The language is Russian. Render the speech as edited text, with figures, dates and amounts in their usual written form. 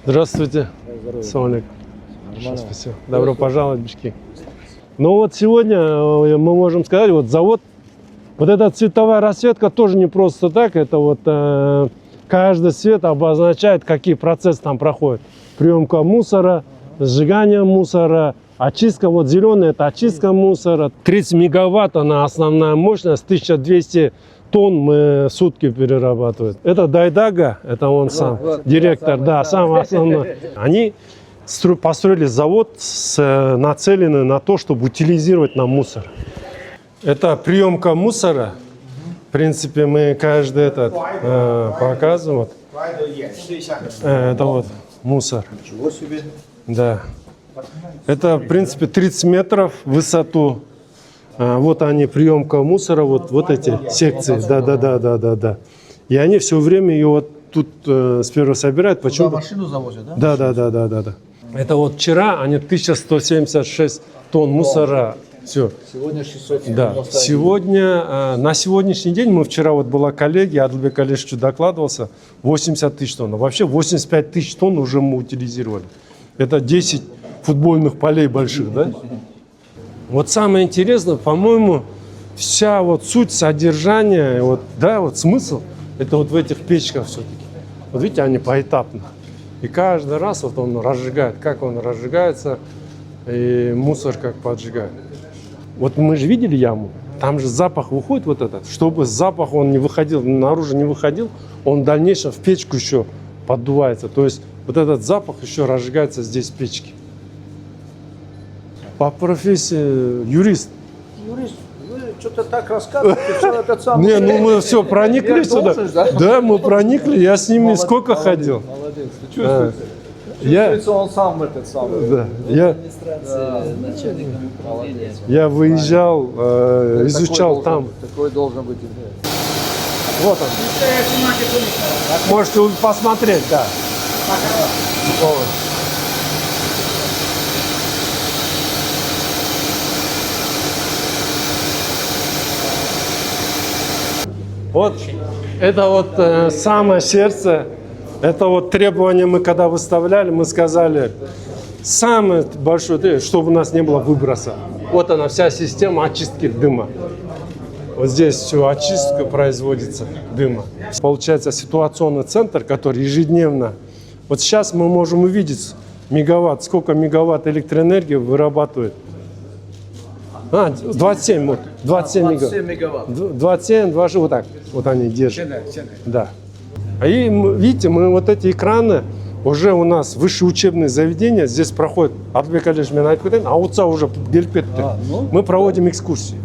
Здравствуйте. Ассаламу алейкум. Спасибо. Добро пожаловать в Бишкек. Ну вот сегодня мы можем сказать, вот завод, вот эта цветовая расцветка тоже не просто так, это вот каждый цвет обозначает, какие процессы там проходят. Приемка мусора, сжигание мусора, очистка, вот зеленый это очистка мусора. 30 мегаватт, она основная мощность, 1200 тонн мы в сутки перерабатывают. Это Дайдага, это он сам, директор, да, самый основной. Они построили завод, нацеленный на то, чтобы утилизировать нам мусор. Это приемка мусора. В принципе, мы каждый этот показываем. Это вот мусор. Ничего себе. Да. Это, в принципе, 30 метров в высоту. Вот они, приемка мусора, вот эти секции. Да. И они все время ее вот тут сперва собирают. Почему? Машину завозят, да? Да. Это вот вчера они 1176 тонн мусора. Все. Сегодня 600. Да. Сегодня, на сегодняшний день, мы вчера вот была коллегия, Адлбек Алишевич докладывался, 80 тысяч тонн. Вообще 85 тысяч тонн уже мы утилизировали. Это 10 футбольных полей больших, да? Вот самое интересное, по-моему, вся вот суть содержания, вот, да, вот смысл, это вот в этих печках все-таки. Вот видите, они поэтапно. И каждый раз вот он разжигает, как он разжигается, и мусор как поджигает. Вот мы же видели яму, там же запах выходит вот этот. Чтобы запах он не выходил, наружу не выходил, он в дальнейшем в печку еще поддувается. То есть вот этот запах еще разжигается здесь в печке. По профессии юрист. Юрист, вы что-то так рассказываете, все этот самый... Не, ну мы все проникли сюда. Да, мы проникли, я с ними сколько ходил. Молодец, чувствуется. Чувствуется он сам этот самый. Да, я выезжал, изучал там. Такой должен быть. Вот он. Можете посмотреть, да. Вот это вот самое сердце, это вот требование мы когда выставляли, мы сказали, самое большое, чтобы у нас не было выброса. Вот она, вся система очистки дыма. Вот здесь все очистка производится дыма. Получается ситуационный центр, который ежедневно, вот сейчас мы можем увидеть мегаватт, сколько мегаватт электроэнергии вырабатывает. 27, вот, 27 мегаватт. 27, 26, вот так. Вот они держат. Да. И видите, мы вот эти экраны, уже у нас высшие учебные заведения, здесь проходят, Адлбек Алишевич мен айтып кетейін, ауытса уже келіп кетті. Мы проводим экскурсии.